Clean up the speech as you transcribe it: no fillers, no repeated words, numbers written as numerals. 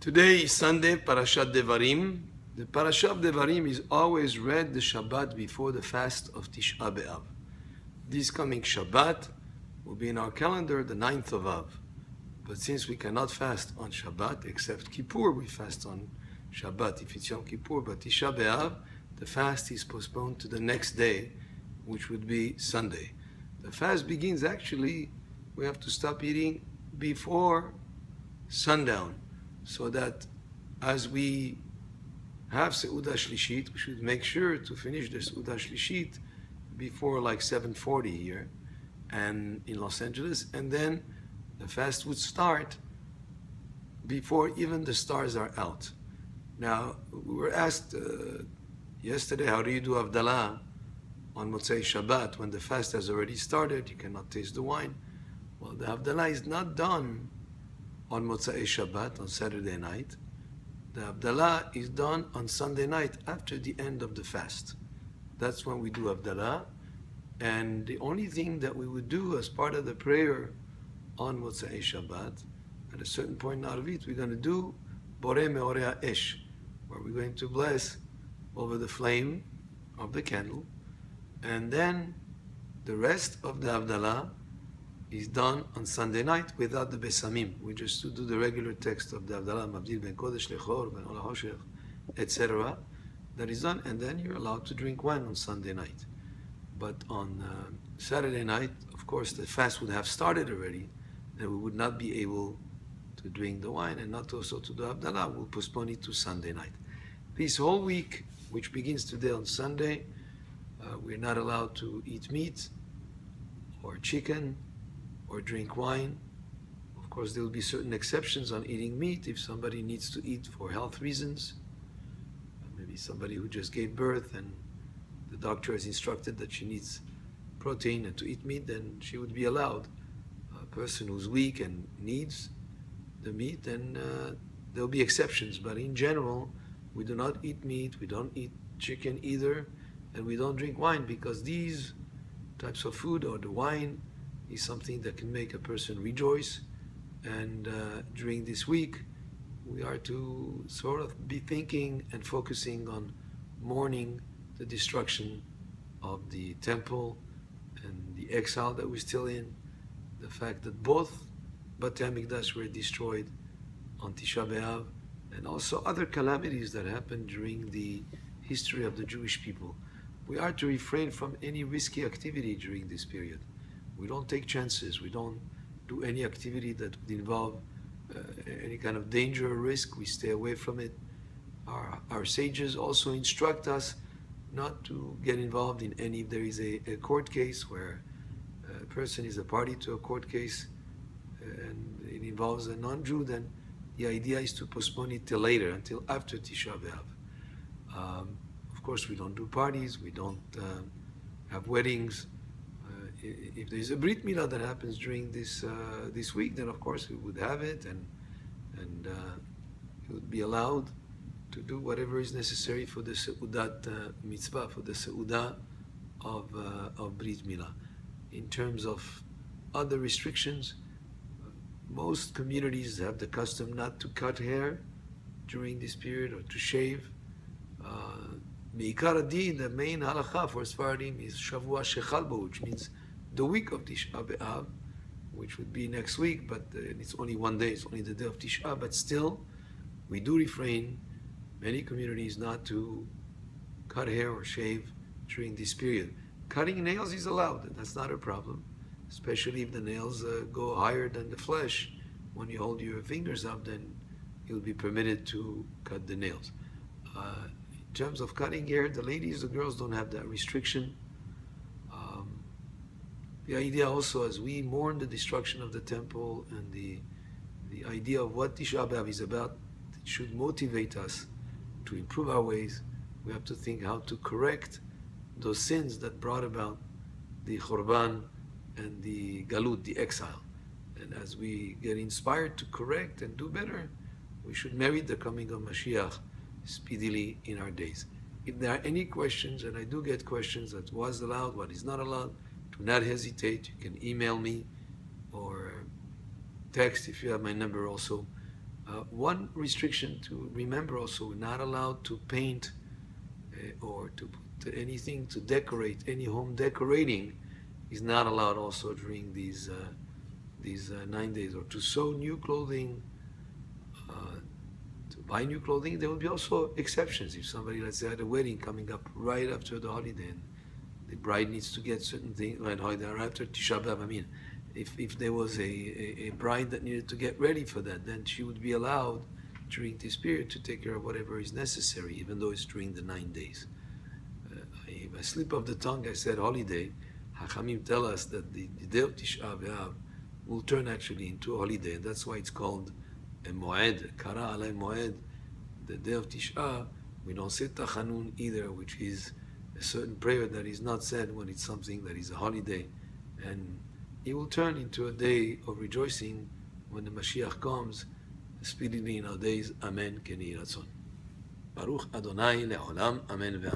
Today is Sunday, Parashat Devarim. The Parashat Devarim is always read the Shabbat before the fast of Tisha B'Av. This coming Shabbat will be in our calendar the 9th of Av. But since we cannot fast on Shabbat, except Kippur, we fast on Shabbat if it's Yom Kippur, but Tisha B'Av, the fast is postponed to the next day, which would be Sunday. The fast begins actually, we have to stop eating before sundown, so that as we have Seudah Shlishit, we should make sure to finish the Seudah Shlishit before like 7:40 here and in Los Angeles, and then the fast would start before even the stars are out. Now, we were asked yesterday, how do you do Havdalah on Motzei Shabbat when the fast has already started, you cannot taste the wine? Well, the Havdalah is not done on Motzei Shabbat, on Saturday night. The Havdalah is done on Sunday night after the end of the fast. That's when we do Havdalah. And the only thing that we would do as part of the prayer on Motzei Shabbat, at a certain point out of it, we're going to do Borei Meorei Esh, where we're going to bless over the flame of the candle. And then the rest of the Havdalah is done on Sunday night without the Besamim. We just do the regular text of the Havdalah, Mavdil ben Kodesh lechor, ben Ola Hoshech, etc. That is done, and then you're allowed to drink wine on Sunday night. But on Saturday night, of course, the fast would have started already, and we would not be able to drink the wine, and not also to do Havdalah. We'll postpone it to Sunday night. This whole week, which begins today on Sunday, we're not allowed to eat meat or chicken or drink wine. Of course, there will be certain exceptions on eating meat if somebody needs to eat for health reasons. Maybe somebody who just gave birth and the doctor has instructed that she needs protein and to eat meat, then she would be allowed. A person who's weak and needs the meat, then there'll be exceptions. But in general, we do not eat meat, we don't eat chicken either, and we don't drink wine, because these types of food or the wine is something that can make a person rejoice. And during this week, we are to sort of be thinking and focusing on mourning the destruction of the temple and the exile that we're still in, the fact that both Batei HaMikdash were destroyed on Tisha B'Av, and also other calamities that happened during the history of the Jewish people. We are to refrain from any risky activity during this period. We don't take chances. We don't do any activity that would involve any kind of danger or risk. We stay away from it. Our sages also instruct us not to get involved in any, if there is a court case where a person is a party to a court case and it involves a non-Jew, then the idea is to postpone it till later, until after Tisha B'Av. Of course, we don't do parties, we don't have weddings. If there is a Brit Milah that happens during this week, then of course we would have it, and it would be allowed to do whatever is necessary for the Seudat Mitzvah, for the Seudah of Brit Milah. In terms of other restrictions, most communities have the custom not to cut hair during this period or to shave. Me'ikar Adin, the main halacha for Sfaradim is Shavua Shechal Bo, which means the week of Tisha B'Av, which would be next week, but it's only one day, it's only the day of Tisha, but still, we do refrain, many communities, not to cut hair or shave during this period. Cutting nails is allowed, that's not a problem, especially if the nails go higher than the flesh. When you hold your fingers up, then you'll be permitted to cut the nails. In terms of cutting hair, the ladies, the girls don't have that restriction. The idea also, as we mourn the destruction of the temple and the idea of what Tisha B'Av is about, it should motivate us to improve our ways. We have to think how to correct those sins that brought about the Churban and the Galut, the exile. And as we get inspired to correct and do better, we should merit the coming of Mashiach speedily in our days. If there are any questions, and I do get questions that was allowed, what is not allowed, do not hesitate. You can email me or text if you have my number also. One restriction to remember also, we're not allowed to paint or to put anything to decorate, any home decorating is not allowed also during these 9 days, or to sew new clothing, to buy new clothing. There will be also exceptions. If somebody, let's say, had a wedding coming up right after the holiday, and the bride needs to get certain things right after Tisha B'Av. I mean, if there was a bride that needed to get ready for that, then she would be allowed during this period to take care of whatever is necessary, even though it's during the 9 days. By slip of the tongue, I said holiday. Hachamim tell us that the day of Tisha B'Av will turn actually into a holiday, and that's why it's called a moed, kara alay moed. The day of Tisha, we don't say tachanun either, which is a certain prayer that is not said when it's something that is a holiday, and it will turn into a day of rejoicing when the Mashiach comes, speedily in our days. Amen. Keni ratzon. Baruch Adonai le'olam. Amen.